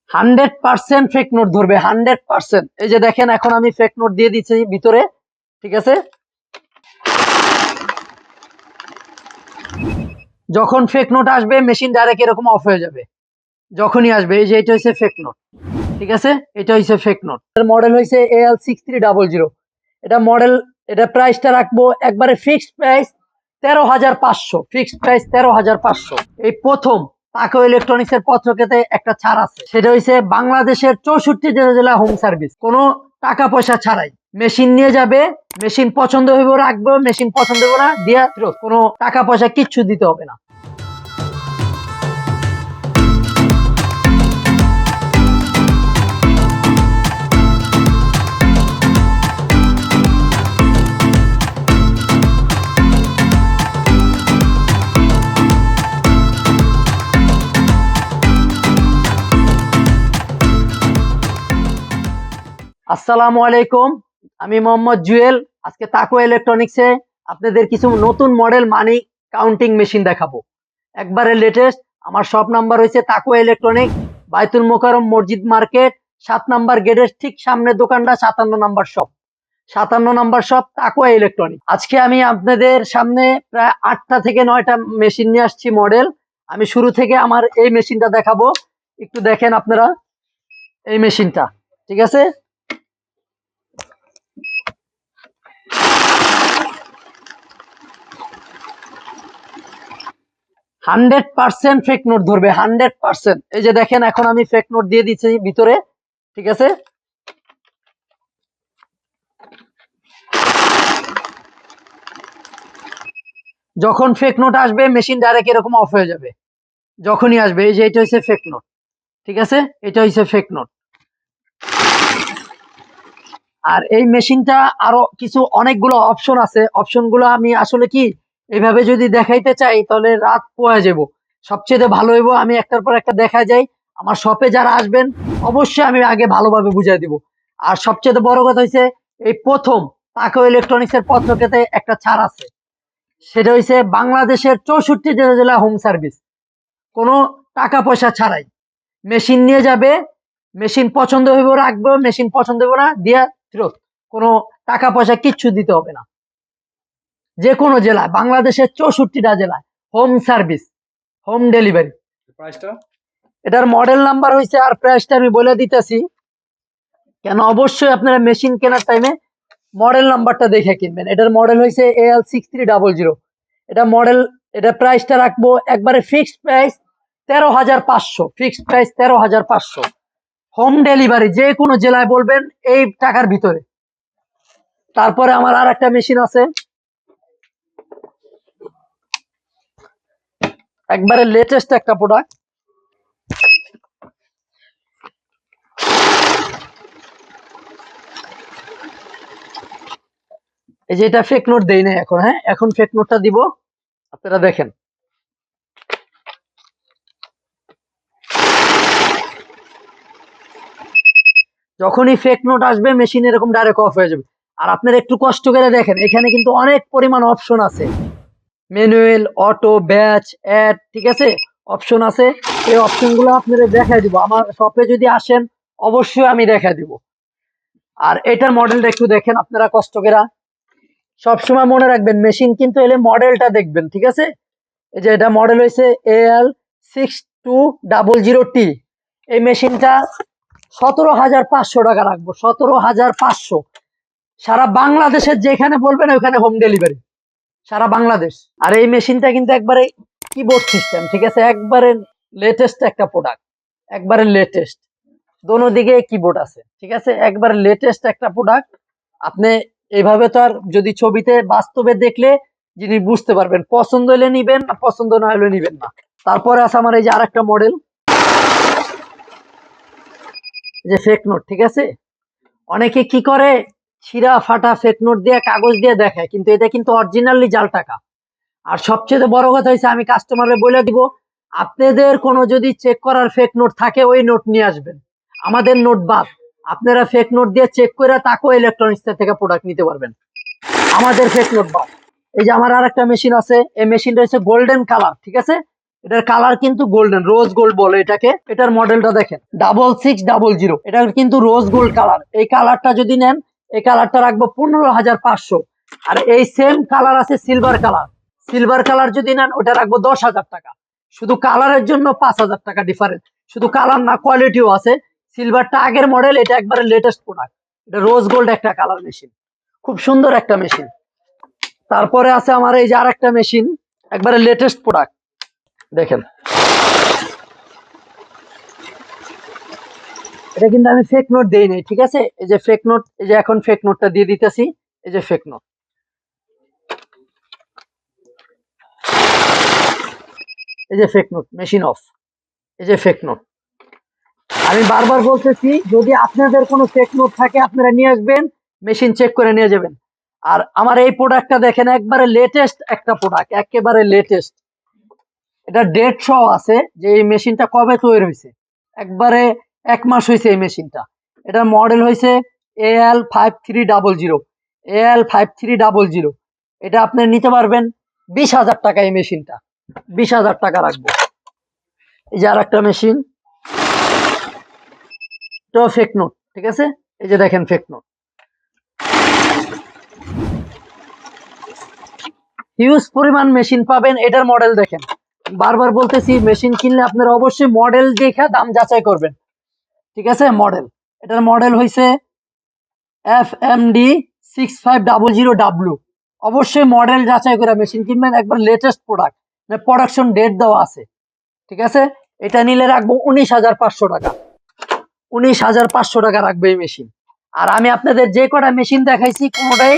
100% fake note ধরবে 100%। এই যে দেখেন এখন আমি ফেক নোট দিয়ে দিচ্ছি ভিতরে, ঠিক আছে। যখন ফেক নোট আসবে মেশিন ডাইরেক্ট এরকম অফ হয়ে যাবে যখনই আসবে। এই যে এটা হচ্ছে ফেক নোট, ঠিক আছে, এটা হচ্ছে ফেক নোট। এর মডেল হয়েছে AL6300। এটা মডেল, এটা প্রাইসটা রাখবো একবারে ফিক্সড প্রাইস 13,500, ফিক্সড প্রাইস 13,500। এই প্রথম তাকওয়া ইলেকট্রনিক্স এর পত্রকেতে একটা ছাড় আছে, সেটা হচ্ছে বাংলাদেশের 64 জেলা হোম সার্ভিস, কোনো টাকা পয়সা ছাড়াই। মেশিন নিয়ে যাবে, মেশিন পছন্দ হইব রাখবো, মেশিন পছন্দ হইব না দিয়া ফেরত, কোনো টাকা পয়সা কিচ্ছু দিতে হবে না। আসসালামু আলাইকুম, আমি মোহাম্মদ জুয়েল। আজকে তাকওয়া ইলেকট্রনিক্সে আপনাদের কিছু নতুন মডেল মানি কাউন্টিং মেশিন দেখাবো, একবারে লেটেস্ট। আমার শপ নাম্বার হয়েছে তাকওয়া ইলেকট্রনিক্স, বাইতুল মুকাররম মসজিদ মার্কেট, 7 নাম্বার গেটের ঠিক সামনে দোকানটা, 57 নাম্বার শপ, 57 নাম্বার শপ তাকওয়া ইলেকট্রনিক্স। আজকে আমি আপনাদের সামনে প্রায় 8টা থেকে 9টা মেশিন নিয়ে আসছি মডেল। আমি শুরু থেকে আমার এই মেশিনটা দেখাবো, একটু দেখেন আপনারা এই মেশিনটা, ঠিক আছে। 100% ফেক নোট ধরবে 100%। এই যে দেখেন এখন আমি ফেক নোট দিয়ে দিচ্ছি ভিতরে, ঠিক আছে। যখন ফেক নোট আসবে মেশিন ডাইরেক্ট এরকম অফ হয়ে যাবে যখনই আসবে। এই যে এটা হচ্ছে ফেক নোট, ঠিক আছে, এটা হচ্ছে ফেক নোট। আর এই মেশিনটা আরো কিছু অনেকগুলো অপশন আছে, অপশনগুলো আমি আসলে কি এইভাবে যদি দেখাইতে চাই তাহলে রাত পোয়া যাব। সবচেয়ে ভালো হইব আমি একটার পর একটা দেখা যাই। আমার শপে যারা আসবেন অবশ্যই আমি আগে ভালোভাবে বুঝাই দিব। আর সবচেয়ে বড় কথা হচ্ছে এই প্রথম তাকওয়া ইলেকট্রনিক্স এর পত্রকেতে একটা ছাড় আছে, সেটা হচ্ছে বাংলাদেশের 64 জেলা হোম সার্ভিস, কোনো টাকা পয়সা ছাড়াই। মেশিন নিয়ে যাবে, মেশিন পছন্দ হইব রাখবো, মেশিন পছন্দ হইব না দিয়া ফেরত, কোনো টাকা পয়সা কিচ্ছু দিতে হবে না। যে কোনো জেলায়, বাংলাদেশের 64টা জেলায় হোম সার্ভিস, হোম ডেলিভারি। প্রাইসটা এটার মডেল নাম্বার হয়েছে, আর প্রাইসটা আমি বলে দিতেছি, কেন অবশ্যই আপনারা মেশিন কেনার টাইমে মডেল নাম্বারটা দেখে কিনবেন। এটার মডেল হয়েছে AL6300। এটা মডেল, এটা প্রাইসটা রাখবো একবারে fixed price 13,500, fixed price 13,500। Home delivery যে কোনো জেলায় বলবেন এই টাকার ভিতরে। তারপরে আমার আর একটা মেশিন আছে, একবারে লেটেস্ট একটা প্রোডাক্ট। এই যে এটা ফেক নোট দেই না এখন, হ্যাঁ এখন ফেক নোটটা দিব, আপনারা দেখেন। যখনই ফেক নোট আসবে মেশিন এরকম ডাইরেক্ট অফ হয়ে যাবে। আর আপনারা একটু কষ্ট করে দেখেন, এখানে কিন্তু অনেক পরিমাণ অপশন আছে, ম্যানুয়াল, অটো, ব্যাচ, অ্যাড, ঠিক আছে, অপশন আছে। এই অপশনগুলো আপনারা দেখাই দিব, আমার শপে যদি আসেন অবশ্যই আমি দেখাই দিব। আর এটার মডেলটা একটু দেখেন আপনারা কষ্ট করে। সবসময় মনে রাখবেন মেশিন কিন্তু এলে মডেলটা দেখবেন, ঠিক আছে। এই যে এটা মডেল হয়েছে AL6200T। এই মেশিনটা 17,500 টাকা রাখবো, 17,500। সারা বাংলাদেশের যেখানে বলবেন ওখানে হোম ডেলিভারি, সারা বাংলাদেশ। আর এই মেশিনটা কিন্তু একবারে কিবোর্ড সিস্টেম, ঠিক আছে, একবারে লেটেস্ট একটা প্রোডাক্ট, একবারে লেটেস্ট, দোনো দিকে কিবোর্ড আছে, ঠিক আছে, একবারে লেটেস্ট একটা প্রোডাক্ট। আপনি এইভাবে তো আর যদি ছবিতে বাস্তবে দেখলে জিনিস বুঝতে পারবেন, পছন্দ হলে নিবেন, পছন্দ না হলে নিবেন না। তারপরে আছে আমার এই যে আরেকটা মডেল, যে ফেক নোট, ঠিক আছে। অনেকে কি করে ছিঁড়া ফাটা ফেক নোট দিয়ে কাগজ দিয়ে দেখায়, কিন্তু এটা কিন্তু অরিজিনালি জাল টাকা। আর সবচেয়ে বড় কথা হচ্ছে আমি কাস্টমারে বলে দিব, আপনাদের কোনো যদি চেক করার ফেক নোট থাকে ওই নোট নিয়ে আসবেন, আমাদের নোট বাদ। আপনারা ফেক নোট দিয়ে চেক করে তাকওয়া ইলেকট্রনিক্স থেকে প্রোডাক্ট নিতে পারবেন, আমাদের ফেক নোট বাদ। এই যে আমার আর একটা মেশিন আছে, এই মেশিনটা হচ্ছে গোল্ডেন কালার, ঠিক আছে, এটার কালার কিন্তু গোল্ডেন, রোজ গোল্ড বলে এটাকে। এটার মডেলটা দেখেন 6600, এটা কিন্তু রোজ গোল্ড কালার। এই কালারটা যদি নেন, এই কালারটা রাখবো 15,500। আর এই সেম কালার আছে সিলভার কালার, সিলভার কালার যদি নেন ওটা রাখবো 10,000 টাকা। শুধু কালারের জন্য 5,000 টাকা ডিফারেন্স, শুধু কালার না কোয়ালিটিও আছে। সিলভারটা আগের মডেল, এটা একবারে লেটেস্ট প্রোডাক্ট। এটা রোজ গোল্ড একটা কালার মেশিন, খুব সুন্দর একটা মেশিন। তারপরে আছে আমার এই যে আর একটা মেশিন, একবারে লেটেস্ট প্রোডাক্ট দেখেন। এটা কিন্তু আমি ফেক নোট দেই নাই, ঠিক আছে? এই যে ফেক নোট, এই যে এখন ফেক নোটটা দিয়ে দিতেছি। এই যে ফেক নোট, এই যে ফেক নোট, মেশিন অফ। এই যে ফেক নোট। আমি বারবার বলতেছি, যদি আপনাদের কোনো ফেক নোট থাকে আপনারা নিয়ে আসবেন, মেশিন চেক করে নিয়ে যাবেন। আর আমার এই প্রোডাক্টটা দেখেন, একবারে লেটেস্ট একটা প্রোডাক্ট, একেবারে লেটেস্ট। এটা ডেট সহ আছে যে এই মেশিনটা কবে তৈরি হয়েছে, একবারে 1 মাস হয়েছে এই মেশিনটা। এটার মডেল হয়েছে AL5300, AL5300। এটা আপনি নিতে পারবেন 20,000 টাকা। এই মেশিনটা 20,000 টাকা রাখবো। এই যে আর একটা মেশিন, এটাও ফেক নোট, ঠিক আছে? এই যে দেখেন ফেক নোট, হিউজ পরিমাণ মেশিন পাবেন। এটার মডেল দেখেন, বারবার বলতেছি মেশিন কিনলে আপনারা অবশ্যই মডেল দেখে দাম যাচাই করবেন, ঠিক আছে? মডেল, এটার মডেল হয়েছে FMD6500W। অবশ্যই মডেল যাচাই করে মেশিন কিনবেন, একবার লেটেস্ট প্রোডাক্ট, প্রোডাকশন ডেট দেওয়া আছে, ঠিক আছে? এটা নিলে রাখবো 19,500 টাকা। 19,500 টাকা রাখবে এই মেশিন। আর আমি আপনাদের যে কটা মেশিন দেখাইছি কোনোটাই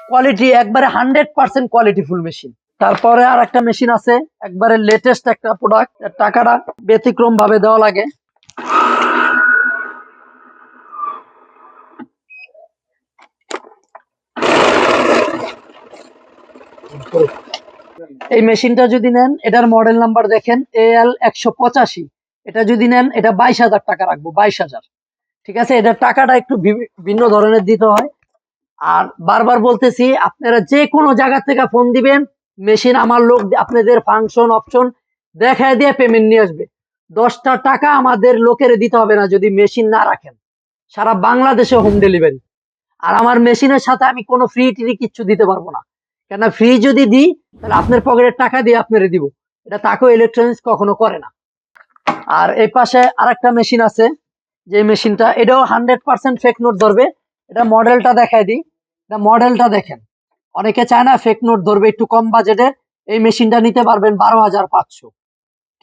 কোয়ালিটি একবারে 100% কোয়ালিটি ফুল মেশিন। তারপরে আর একটা মেশিন আছে, একবারে লেটেস্ট একটা প্রোডাক্ট, টাকাটা ব্যতিক্রম ভাবে দেওয়া লাগে। এই মেশিনটা যদি নেন, এটার মডেল নাম্বার দেখেন AL185। এটা যদি নেন, এটা 22,000 টাকা রাখবো, 22,000, ঠিক আছে? এটার টাকাটা একটু ভিন্ন ধরনের দিতে হয়। আর বারবার বলতেছি, আপনারা যে কোনো জায়গা থেকে ফোন দিবেন, মেশিন আমার লোক আপনাদের ফাংশন অপশন দেখায় দিয়ে পেমেন্ট নিয়ে আসবে। 10টা টাকা আমাদের লোকের দিতে হবে না যদি মেশিন না রাখেন। সারা বাংলাদেশে হোম ডেলিভারি। আর আমার মেশিনের সাথে আমি কোনো ফ্রি টিরি কিচ্ছু দিতে পারবো না, কেন ফ্রি যদি দিই তাহলে আপনার পকেটের টাকা দিয়ে আপনারে দিব। এটা তাকওয়া ইলেকট্রনিক্স কখনো করে না। আর এই পাশে আরেকটা মেশিন আছে, যে মেশিনটা, এটাও 100% ফেক নোট ধরবে। এটা মডেলটা দেখায় দিই, এটা মডেলটা দেখেন। অনেকে চায় না ফেক নোট ধরবে, একটু কম বাজেটে এই মেশিনটা নিতে পারবেন 12,500,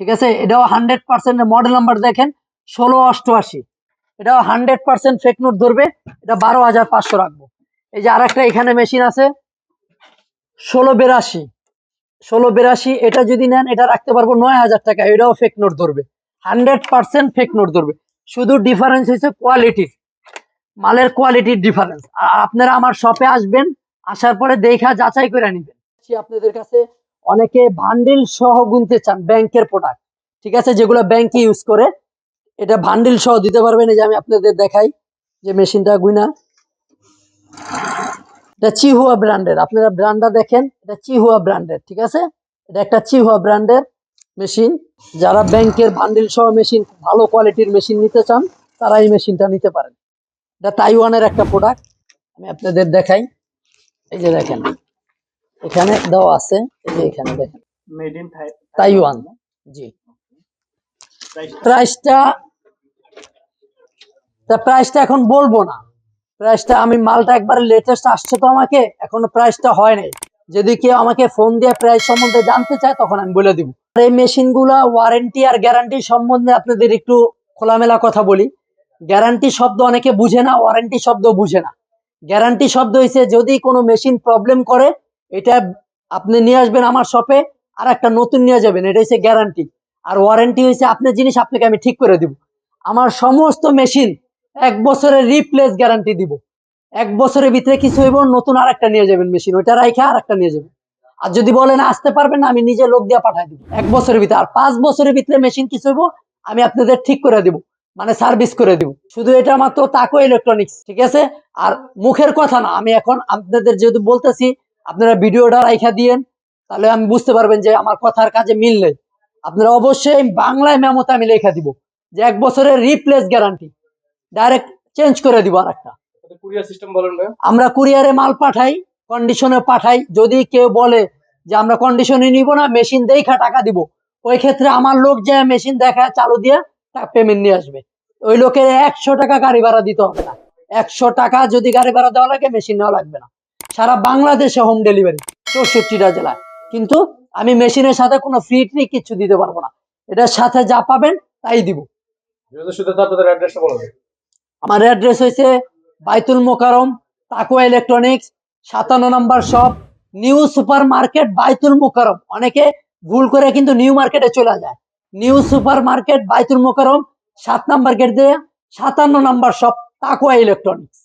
ঠিক আছে? এটাও 100%, মডেল নাম্বার দেখেন 1688। এটাও 100% ফেক নোট ধরবে, এটা 12,500 রাখবো। এই যে আরেকটা এখানে মেশিন আছে 1682, 1682, এটা যদি নেন এটা রাখতে পারবো 9,000 টাকা। এটাও ফেক নোট ধরবে, 100% ফেক নোট ধরবে। শুধু ডিফারেন্স হচ্ছে কোয়ালিটির, মালের কোয়ালিটির ডিফারেন্স। আর আপনারা আমার শপে আসবেন, আসার পরে দেখা যাচাই করে নিবেন। আপনাদের কাছে অনেকে বান্ডিল সহ গুনতে চান ব্যাংকের প্রোডাক্ট, ঠিক আছে? যেগুলো ব্যাংকে ইউজ করে, এটা বান্ডিল সহ দিতে পারবেন। এই যে আমি আপনাদের দেখাই যে মেশিনটা গুইনা, এটা চিহুয়া ব্র্যান্ডের, আপনারা ব্র্যান্ডটা দেখেন, এটা চিহুয়া ব্র্যান্ডের, ঠিক আছে? এটা একটা চিহুয়া ব্র্যান্ডের মেশিন। যারা ব্যাংকের বান্ডিল সহ মেশিন, ভালো কোয়ালিটির মেশিন নিতে চান, তারা এই মেশিনটা নিতে পারেন। এটা তাইওয়ানের একটা প্রোডাক্ট, আমি আপনাদের দেখাই। এই যে দেখেন এখানে দেওয়া আছে, এই যে এখানে দেখেন মেড ইন তাইওয়ান। জি, প্রাইসটা প্রাইসটা এখন বলবো না। প্রাইসটা আমি, মালটা একবার লেটেস্ট আসছে তো, আমাকে এখনো প্রাইসটা হয় নাই। যদি কেউ আমাকে ফোন দিয়ে প্রাইস সম্বন্ধে জানতে চায় তখন আমি বলে দিব। এই মেশিনগুলা ওয়ারেন্টি আর গ্যারান্টি সম্বন্ধে আপনাদের একটু খোলামেলা কথা বলি। গ্যারান্টি শব্দ অনেকে বুঝে না, ওয়ারেন্টি শব্দ বুঝে না। গ্যারান্টি শব্দ হইছে যদি কোনো মেশিন প্রবলেম করে, এটা আপনি নিয়ে আসবেন আমার শপে, আর একটা নতুন নিয়ে যাবেন, এটা হচ্ছে গ্যারান্টি। আর ওয়ারেন্টি হইছে আপনার জিনিস আপনাকে আমি ঠিক করে দিব। আমার সমস্ত মেশিন 1 বছরের রিপ্লেস গ্যারান্টি দিব। 1 বছরের ভিতরে কিছু হইব, নতুন আর একটা নিয়ে যাবেন মেশিন, ওইটা রাইখা আর একটা নিয়ে যাবেন। আর যদি বলেন আসতে পারবেন না, আমি নিজে লোক দিয়ে পাঠাই দিব 1 বছরের ভিতরে। আর 5 বছরের ভিতরে মেশিন কিছু হইব, আমি আপনাদের ঠিক করে দিব, মানে সার্ভিস করে দিব। শুধু এটা মাত্র তাকওয়া ইলেকট্রনিক্স, ঠিক আছে? আর মুখের কথা না, আমি এখন আপনাদের যেহেতু বলতেছি, আপনারা ভিডিওটা রাইখা দিয়েন, তাহলে আমি বুঝতে পারবেন যে আমার কথার কাজে মিল নেই। আপনারা অবশ্যই বাংলায় মেমোতে আমি লেখা দিব যে 1 বছরের রিপ্লেস গ্যারান্টি, ডাইরেক্ট চেঞ্জ করে দিব আরেকটা। কুরিয়ার সিস্টেম বলেন ভাই। আমরা কুরিয়ারে মাল পাঠাই, কন্ডিশনে পাঠাই। যদি কেউ বলে যে আমরা কন্ডিশনে নিব না, মেশিন দেখা টাকা দিব, ওই ক্ষেত্রে আমার লোক যে মেশিন দেখা চালু দিয়ে পেমেন্ট নিয়ে আসবে। ওই লোকের 100 টাকা গাড়ি ভাড়া দিতে হবে না। 100 টাকা যদি গাড়ি ভাড়া দেওয়া লাগে, মেশিন নেওয়া লাগবে না। সারা বাংলাদেশে হোম ডেলিভারি, 64টা জেলায়। কিন্তু আমি মেশিনের সাথে কোনো ফ্রি ট্রি কিছু দিতে পারবো না, এটার সাথে যা পাবেন তাই দিব। আপনাদের অ্যাড্রেসটা বলুন। আমার অ্যাড্রেস হয়েছে বাইতুল মোকারম, তাকওয়া ইলেকট্রনিক্স, 57 নম্বর শপ, নিউ সুপার মার্কেট বাইতুল মোকারম। অনেকে ভুল করে কিন্তু নিউ মার্কেটে চলে যায়। নিউ সুপার মার্কেট বাইতুল মোকারম, 7 নম্বর গেট দিয়ে 57 নম্বর শপ, তাকওয়া ইলেকট্রনিক্স।